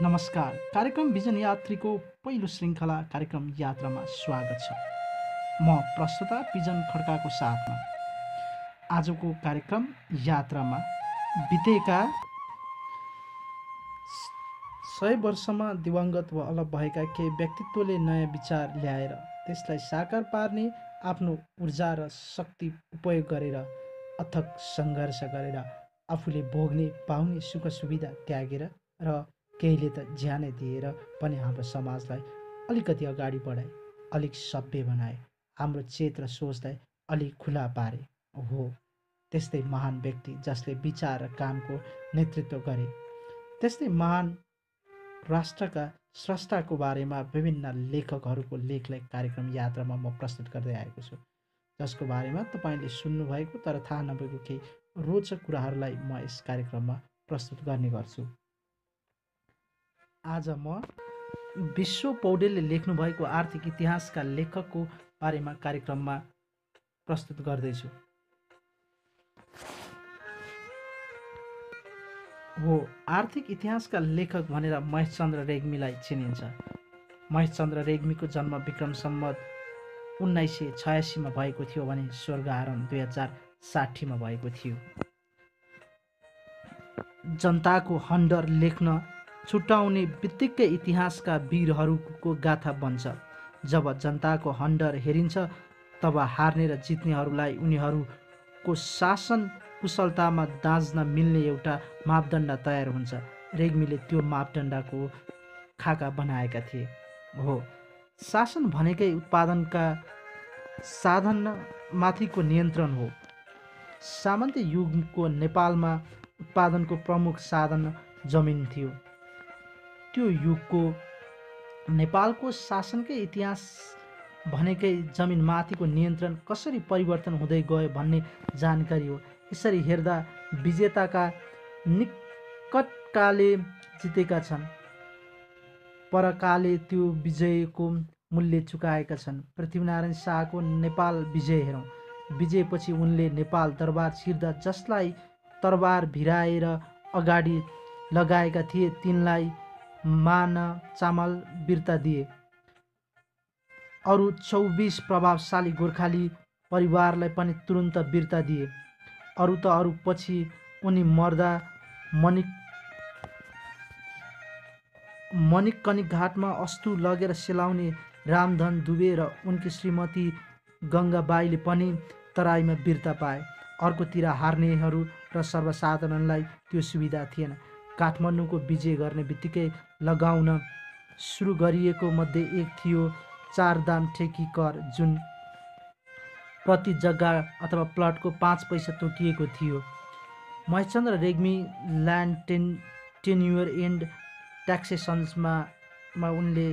नमस्कार। कार्यक्रम विजन यात्रीको पहिलो श्रृङ्खला कार्यक्रम यात्रामा स्वागत छ। म प्रस्तुता विजन खड्काको साथमा आजको कार्यक्रम यात्रामा बितेका 100 वर्षमा दिवंगत वा अलग भएका केही व्यक्तित्वले नयाँ विचार ल्याएर त्यसलाई साकार पार्ने आफ्नो ऊर्जा र शक्ति उपयोग गरेर अथक सङ्घर्ष गरेर आफूले भोग्ने पाउने सुख सुविधा त्यागेर र केहीले त ज्यानै दिएर पनि हाम्रो समाजलाई अलिकति अगाडि बढाए, अलिक सभ्य बनाए, हाम्रो चेत र सोचलाई अलिक खुला पारे। हो, त्यस्तै महान व्यक्ति जसले विचार र कामको नेतृत्व गरे। त्यस्तै महान राष्ट्रका स्रष्टाको बारेमा विभिन्न लेखकहरूको लेखलाई कार्यक्रम यात्रामा म प्रस्तुत गर्दै आएको छु, जसको बारेमा तपाईँले सुन्नुभएको तर थाहा नभएको केही रोचक कुराहरूलाई म यस कार्यक्रममा प्रस्तुत गर्ने गर्छु। आज म विश्व पौडेलले लेख्नुभएको आर्थिक इतिहासका लेखकको बारेमा कार्यक्रममा प्रस्तुत गर्दैछु। हो, आर्थिक इतिहासका लेखक भनेर महेशचन्द्र रेग्मीलाई चिनिन्छ। महेशचन्द्र रेग्मीको जन्म विक्रम सम्वत 1986मा भएको थियो भने स्वर्गआरोहण 2060मा भएको थियो। जनताको हन्डर लेख्न छुट्याउने बित्तिकै इतिहासका वीरहरूको गाथा बन्छ। जब जनताको हन्डर हेरिन्छ तब हार्ने र जित्नेहरूलाई उनीहरूको शासन कुशलतामा दाँच्न मिल्ने एउटा मापदण्ड तयार हुन्छ। रेग्मीले त्यो मापदण्डको खाका बनाएका थिए। हो, शासन भनेकै उत्पादनका साधनमाथिको नियन्त्रण हो। सामन्ती युगको नेपालमा उत्पादनको प्रमुख साधन जमिन थियो। त्यो युगको नेपालको शासनकै इतिहास भनेकै जमिनमाथिको नियन्त्रण कसरी परिवर्तन हुँदै गयो भन्ने जानकारी हो। यसरी हेर्दा विजेताका निकटकाले जितेका छन्, परकाले त्यो विजयको मूल्य चुकाएका छन्। पृथ्वीनारायण शाहको नेपाल विजय हेरौँ। विजयपछि उनले नेपाल दरबार छिर्दा जसलाई तरबार भिराएर अगाडि लगाएका थिए तिनलाई मान चामल बिर्ता दिए। अरू 24 प्रभावशाली गोर्खाली परिवारलाई पनि तुरुन्त बिर्ता दिए। अरू त अरू, पछि उनी मर्दा मणिकर्णिक घाटमा अस्तु लगेर सेलाउने रामधन दुबे र उनकी श्रीमती गङ्गाबाईले पनि तराईमा बिर्ता पाए। अर्कोतिर हार्नेहरू र सर्वसाधारणलाई त्यो सुविधा थिएन। काठमाडौँको विजय गर्ने बित्तिकै लगाउन सुरु गरिएको मध्ये एक थियो 4 दाम ठेकी कर, जुन प्रति जग्गा अथवा प्लटको 5 पैसा तोकिएको थियो। Maheshchandra Regmi land tenure and ट्याक्सेसन्समा उनले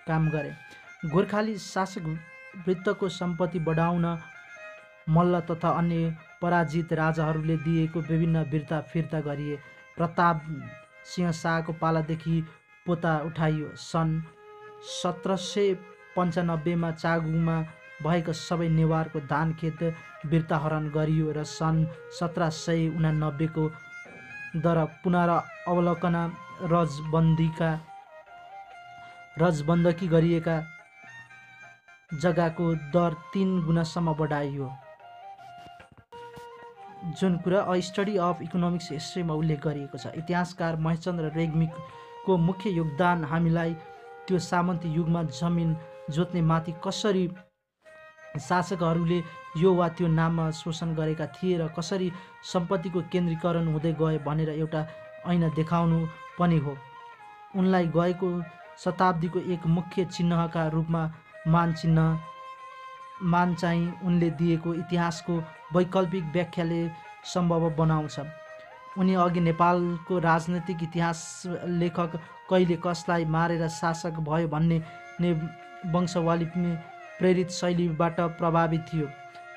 काम गरे। गोर्खाली शासक वृत्तको सम्पत्ति बढाउन मल्ल तथा अन्य पराजित राजाहरूले दिएको विभिन्न बिर्ता फिर्ता गरिए। प्रताप सिंह शाहको पालादेखि पोता उठाइयो। सन् 1795मा चागुमा भएका सबै नेवारको धानखेत बिर्ताहरण गरियो र सन् 1789को दर पुनरावलोकन रजबन्दकी गरिएका जग्गाको दर 3 गुणासम्म बढाइयो, जुन कुरा अ स्टडी अफ इकोनोमिक्स हिस्ट्रीमा उल्लेख गरिएको छ। इतिहासकार महेशचन्द्र रेग्मीको मुख्य योगदान हामीलाई त्यो सामन्ती युगमा जमिन जोत्ने माथि कसरी शासकहरूले यो वा त्यो नाममा शोषण गरेका थिए र कसरी सम्पत्तिको केन्द्रीकरण हुँदै गयो भनेर एउटा ऐना देखाउनु पनि हो। उनलाई गएको शताब्दीको एक मुख्य चिन्हका रूपमा मान चाहिँ उनले दिएको इतिहासको वैकल्पिक व्याख्याले सम्भव बनाउँछ। उनी अघि नेपालको राजनैतिक इतिहास लेखक कहिले कसलाई मारेर शासक भयो भन्ने वंशवाली प्रेरित शैलीबाट प्रभावित थियो।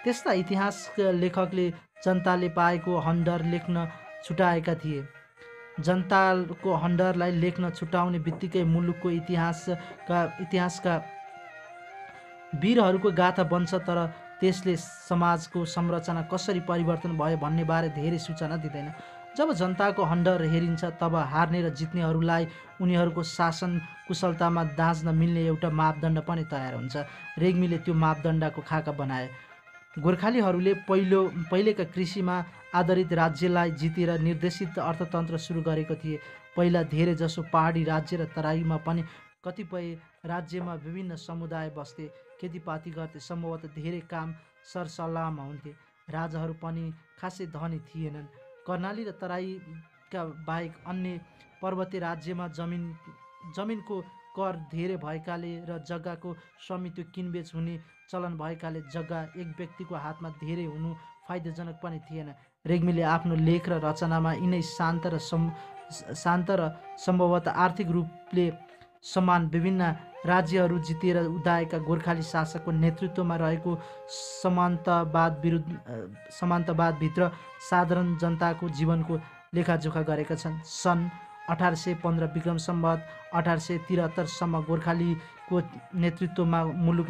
त्यस्ता इतिहास लेखकले जनताले पाएको हन्डर लेख्न छुटाएका थिए। जनताको हन्डरलाई लेख्न छुटाउने बित्तिकै मुलुकको इतिहासका वीरहरूको गाथा बन्छ, तर त्यसले समाजको संरचना कसरी परिवर्तन भयो भन्ने बारे धेरै सूचना दिँदैन। जब जनताको हन्डर हेरिन्छ तब हार्ने र जित्नेहरूलाई उनीहरूको शासन कुशलतामा दाँच्न मिल्ने एउटा मापदण्ड पनि तयार हुन्छ। रेग्मीले त्यो मापदण्डको खाका बनाए। गोर्खालीहरूले पहिलेका कृषिमा आधारित राज्यलाई जितेर निर्देशित अर्थतन्त्र सुरु गरेको थिए। पहिला धेरै जसो पहाडी राज्य र तराईमा पनि कतिपय राज्यमा विभिन्न समुदाय बस्थे, खेतीपाती गर्थे, सम्भवतः धेरै काम सरसल्लाहमा हुन्थे। राजाहरू पनि खासै धनी थिएनन्। कर्णाली र तराईका बाहेक अन्य पर्वतीय राज्यमा जमिनको कर धेरै भएकाले र जग्गाको स्वामित्व किनबेच हुने चलन भएकाले जग्गा एक व्यक्तिको हातमा धेरै हुनु फाइदाजनक पनि थिएन। रेग्मीले आफ्नो लेख र रचनामा यिनै शान्त र सम्भवतः आर्थिक रूपले समान विभिन्न राज्यहरू जितेर उदाएका गोर्खाली शासकको नेतृत्वमा रहेको समान्तवादभित्र साधारण जनताको जीवनको लेखाजोखा गरेका छन्। सन् 1815 विक्रम सम्वत 1873सम्म गोर्खालीको नेतृत्वमा मुलुक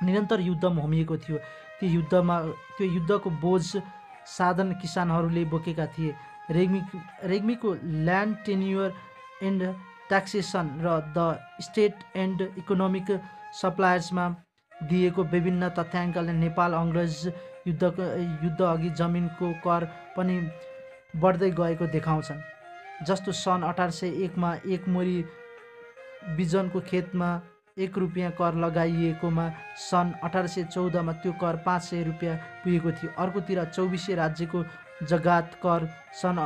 निरन्तर युद्धमा होमिएको थियो। त्यो युद्धको बोझ साधारण किसानहरूले बोकेका थिए। रेग्मीको ल्यान्ड टेन्युर एन्ड ट्याक्सेसन र द स्टेट एन्ड इकोनोमिक सप्लायर्समा दिएको विभिन्न तथ्याङ्कले नेपाल अङ्ग्रेज युद्ध अघि जमिनको कर पनि बढ्दै गएको देखाउँछन्। जस्तो सन् 1801मा एक मोरी बिजनको खेतमा 1 रुपियाँ कर लगाइएकोमा सन् 1814मा त्यो कर 500 रुपियाँ पुगेको थियो। अर्कोतिर 24 राज्यको जग्गात कर सन्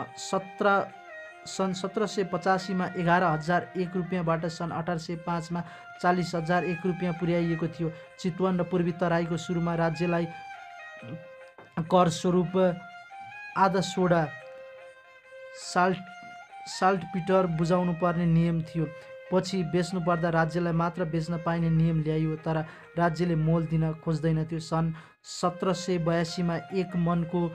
1785मा 11,001 रुपियाँबाट सन् 1805मा 40,001 रुपियाँ पुर्याइएको थियो। चितवन र पूर्वी तराईको सुरुमा राज्यलाई कर स्वरूप आधा सोडा साल्टपिटर बुझाउनु पर्ने नियम थियो। पछि बेच्नु पर्दा राज्यलाई मात्र बेच्न पाइने नियम ल्याइयो, तर राज्यले मोल दिन खोज्दैनथ्यो। सन् 1782मा एक मनको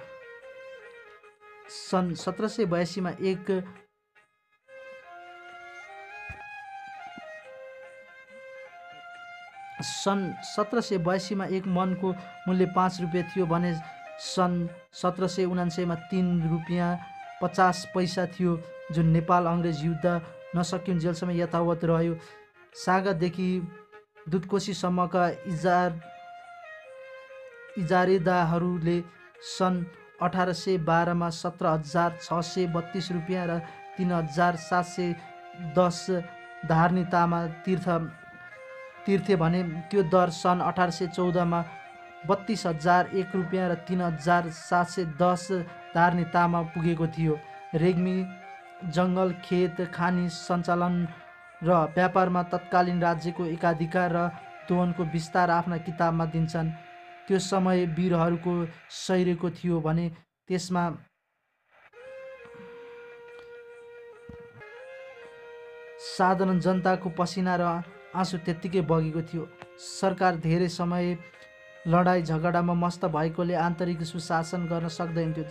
मूल्य 5 रुपियाँ थियो भने सन् 1779मा 3 रुपियाँ 50 पैसा थियो, जुन नेपाल अङ्ग्रेज युद्ध नसकिउन्जेलसम्म यथावत रह्यो। सागादेखि दुधकोशीसम्मका इजारेदारहरूले सन् 1812मा 17,632 रुपियाँ र 3,710 धार्नी तामा तिर्थे भने त्यो दर सन् 1814मा 32,001 रुपियाँ र 3,710 धार्नी तामा पुगेको थियो। रेग्मी जङ्गल, खेत खानी सञ्चालन र व्यापारमा तत्कालीन राज्यको एकाधिकार र दोहनको विस्तार आफ्ना किताबमा दिन्छन्। त्यो समय वीरहरूको शैर्यको थियो भने त्यसमा साधारण जनताको पसिना र आँसु त्यत्तिकै बगेको थियो। सरकार धेरै समय लडाइँ झगडामा मस्त भएकोले आन्तरिक सुशासन गर्न सक्दैनथ्यो।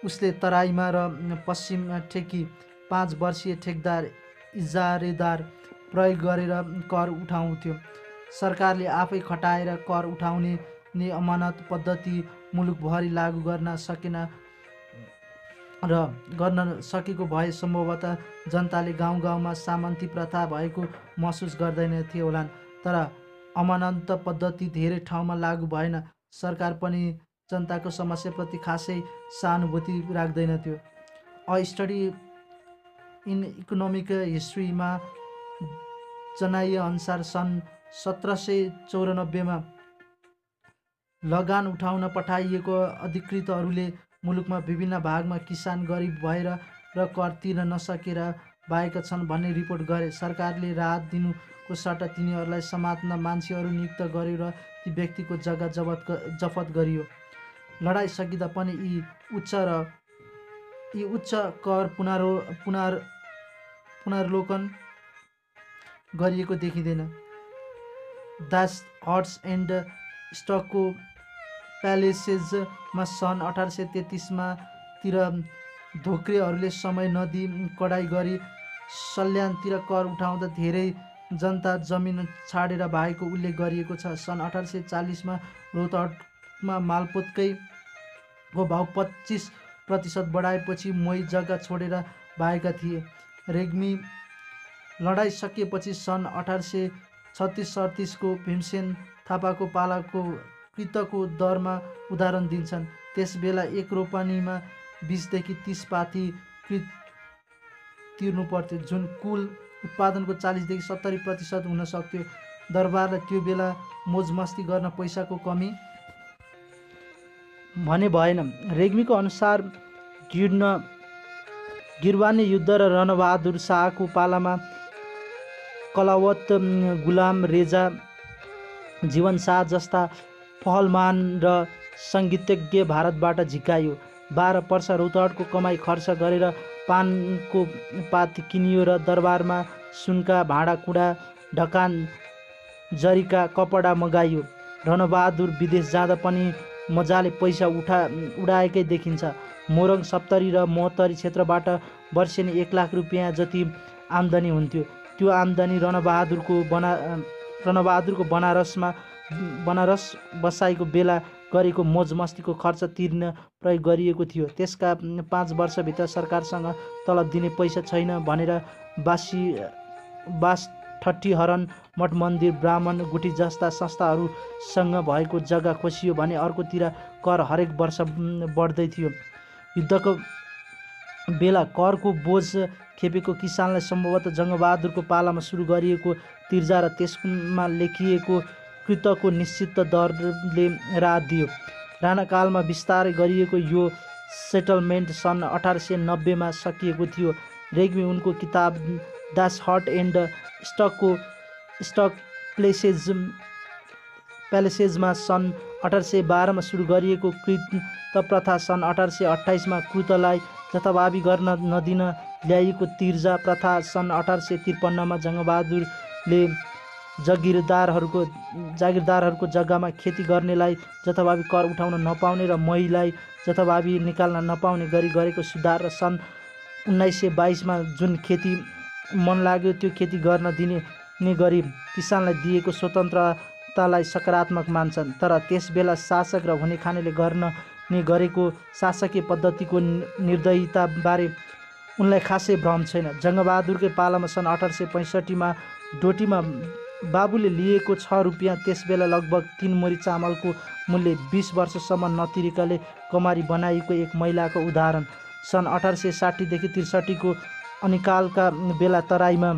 उसले तराईमा र पश्चिममा ठेकी 5 वर्षीय ठेकदार इजारेदार प्रयोग गरेर कर उठाउँथ्यो। सरकारले आफै खटाएर कर उठाउने अमानत पद्धति मुलुकभरि लागू गर्न सकेको भए सम्भवतः जनताले गाउँ गाउँमा सामन्ती प्रथा भएको महसुस गर्दैनथे होलान्। तर अमानत पद्धति धेरै ठाउँमा लागू भएन। सरकार पनि जनताको समस्याप्रति खासै सहानुभूति राख्दैनथ्यो। अ स्टडी इन इकोनोमिक हिस्ट्रीमा जनाइए अनुसार सन् 1794मा लगान उठाउन पठाइएको अधिकृतहरूले मुलुकमा विभिन्न भागमा किसान गरिब भएर र कर तिर्न नसकेर बाहेका छन् भन्ने रिपोर्ट गरे। सरकारले राहत दिनुको सट्टा तिनीहरूलाई समात्न मान्छेहरू नियुक्त गर्यो र ती व्यक्तिको जग्गा जफत गरियो। लडाइँ सकिँदा पनि यी उच्च कर पुनर्लोकन गरिएको देखिँदैन। दास हट्स एन्ड स्टकको प्यालेसेसमा सन् 1833मा तिर धोक्रेहरूले समय नदिई कडाइ गरी सल्यानतिर कर उठाउँदा धेरै जनता जमिन छाडेर भागेको उल्लेख गरिएको छ। सन् 1840मा रोहतटमा मालपोतको भाउ 25 प्रतिशत बढाएपछि मोही जग्गा छोडेर भागेका थिए। रेग्मी लडाइँ सकिएपछि सन् 1836-37 को भीमसेन थापाको पालाको कृतको दरमा उदाहरण दिन्छन्। त्यसबेला एक रोपनीमा 20 देखि 30 पाथी कृत तिर्नु पर्थ्यो, जुन कुल उत्पादनको 40 देखि 70% हुन सक्थ्यो। दरबारलाई त्यो बेला मोजमस्ती गर्न पैसाको कमी भने भएन। रेग्मीको अनुसार गिरवानी युद्ध र रणबहादुर शाहको पालामा कलावत, गुलाम रेजा, जीवन शाह जस्ता पहलमान र सङ्गीतज्ञ भारतबाट झिकाइयो। 12 पर्सा रौतहटको कमाई खर्च गरेर पानको पात किनियो र दरबारमा सुनका भाँडाकुँडा, ढकान, जरीका कपडा मगाइयो। रणबहादुर विदेश जाँदा पनि मजाले पैसा उडाएकै देखिन्छ। मोरङ, सप्तरी र महोत्तरी क्षेत्रबाट वर्षेनी 1 लाख रुपियाँ जति आम्दानी हुन्थ्यो। त्यो आम्दानी रणबहादुरको बनारस बसाइको बेला गरेको मोजमस्तीको खर्च तिर्न प्रयोग गरिएको थियो। त्यसका 5 वर्षभित्र सरकारसँग तलब दिने पैसा छैन भनेर ठट्टीहरण, मठ मन्दिर, ब्राह्मण गुठी जस्ता संस्थाहरूसँग भएको जग्गा खोसियो भने अर्कोतिर कर हरेक वर्ष बढ्दै थियो। युद्धको बेला करको बोझ खेपेको किसानलाई सम्भवतः जङ्गबहादुरको पालामा सुरु गरिएको तिर्जा र त्यसमा लेखिएको कृतको निश्चित दरले राहत दियो। राणाकालमा विस्तारै गरिएको यो सेटलमेन्ट सन् 1890 मा सकिएको थियो। रेग्मी उनको किताब दास हट एन्ड स्टक प्यालेसेजमा सन् 1812 मा सुरु गरिएको कृत प्रथा, सन् 1828 मा कृतलाई जथाभावी गर्न नदिन ल्याइएको तिर्जा प्रथा, सन् 1853 मा जङ्गबहादुरले जागिरदारहरूको जग्गामा खेती गर्नेलाई जथाभावी कर उठाउन नपाउने र मोहीलाई जथाभावी निकाल्न नपाउने गरी गरेको सुधार र सन् 1922 मा जुन खेती मन लाग्यो त्यो खेती गर्न दिने गरी किसानलाई दिएको स्वतन्त्रतालाई सकारात्मक मान्छन्। तर त्यसबेला शासक र हुने खानेले गर्ने गरेको शासकीय पद्धतिको निर्दयताबारे उनलाई खासै भ्रम छैन। जङ्गबहादुरकै पालामा सन् 1865 मा डोटीमा बाबुले लिएको 6 रुपियाँ, त्यसबेला लगभग 3 मोरी चामलको मूल्य 20 वर्षसम्म नतिरेकाले कमारी बनाइएको एक महिलाको उदाहरण। सन् 1860 देखि 63 को अनिकालका बेला तराईमा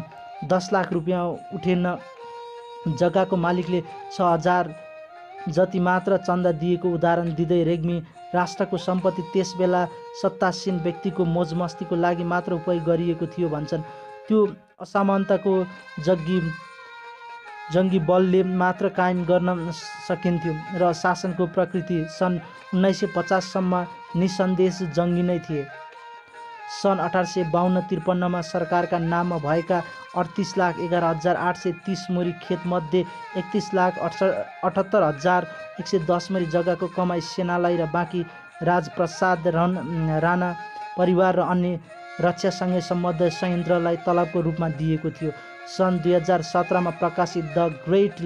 10 लाख रुपियाँ उठेन जग्गाको मालिकले 6000 जति मात्र चन्दा दिएको उदाहरण दिँदै रेग्मी राष्ट्रको सम्पत्ति त्यसबेला सत्तासीन व्यक्तिको मोजमस्तीको लागि मात्र उपयोग गरिएको थियो भन्छन्। त्यो असमानताको जङ्गी बलले मात्र कायम गर्न सकिन्थ्यो र शासनको प्रकृति सन् 1950 सम्म निसन्देश जङ्गी नै थिए। सन् 1852-53 मा सरकारका नाममा भएका 38,11,830 मुरी खेतमध्ये 31,78,110 मुरी जग्गाको कमाई सेनालाई र बाँकी राजप्रसाद, राणा परिवार र अन्य रक्षासँगै सम्बद्ध संयन्त्रलाई तलबको रूपमा दिएको थियो। सन् 2017 मा प्रकाशित द ग्रेट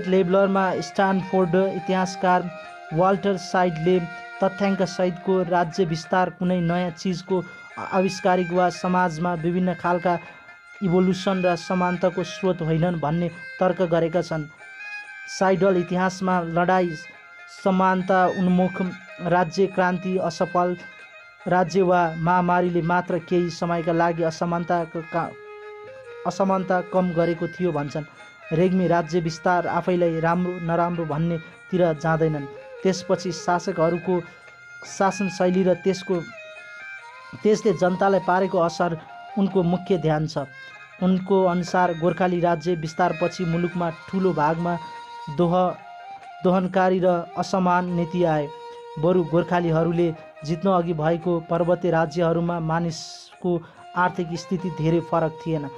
लेबलरमा स्ट्यानफोर्ड इतिहासकार वाल्टर साइडले तथ्याङ्कसहितको राज्य विस्तार कुनै नयाँ चिजको आविष्कारिक वा समाजमा विभिन्न खालका इभोल्युसन र समानताको स्रोत होइनन् भन्ने तर्क गरेका छन्। साइडल इतिहासमा लडाई, समानता उन्मुख राज्य, क्रान्ति, असफल राज्य वा महामारीले मात्र केही समयका लागि असमानता कम गरेको थियो भन्छन्। रेग्मी राज्य विस्तार आफैलाई राम्रो नराम्रो भन्नेतिर जाँदैनन्। त्यसपछि शासकहरूको शासनशैली र त्यसले जनतालाई पारेको असर उनको मुख्य ध्यान छ। उनको अनुसार गोर्खाली राज्य विस्तारपछि मुलुकमा ठुलो भागमा दोहनकारी र असमान नीति आए। बरु गोर्खालीहरूले जित्न अघि भएको पर्वतीय राज्यहरूमा मानिसको आर्थिक स्थिति धेरै फरक थिएन।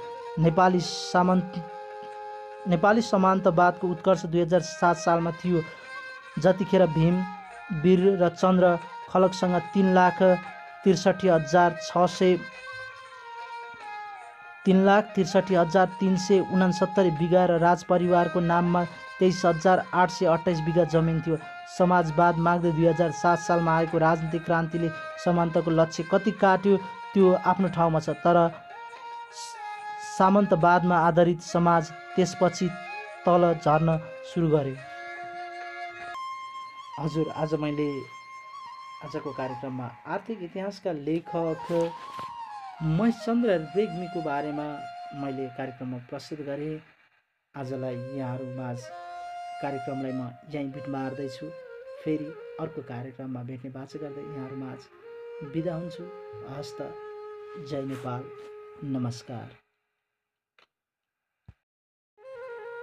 नेपाली सामन्तवादको उत्कर्ष 2007 सालमा थियो, जतिखेर भीम, वीर र चन्द्र खलकसँग 3,63,369 बिघा र राजपरिवारको नाममा 23,828 बिघा जमिन थियो। समाजवाद माग्दै 2007 सालमा आएको राजनीतिक क्रान्तिले समानताको लक्ष्य कति काट्यो त्यो आफ्नो ठाउँमा छ, तर सामन्तवादमा आधारित समाज त्यसपछि तल झर्न सुरु गर्यो। हजुर, आजको कार्यक्रममा आर्थिक इतिहासका लेखक महेशचन्द्र रेग्मीको बारेमा मैले कार्यक्रममा प्रस्तुत गरेँ। आजलाई यहाँहरूमाझ कार्यक्रमलाई म यहीँ बिट मार्दैछु। फेरि अर्को कार्यक्रममा भेट्ने बाचा गर्दै यहाँहरूमाझ बिदा हुन्छु। हस्त, जय नेपाल, नमस्कार।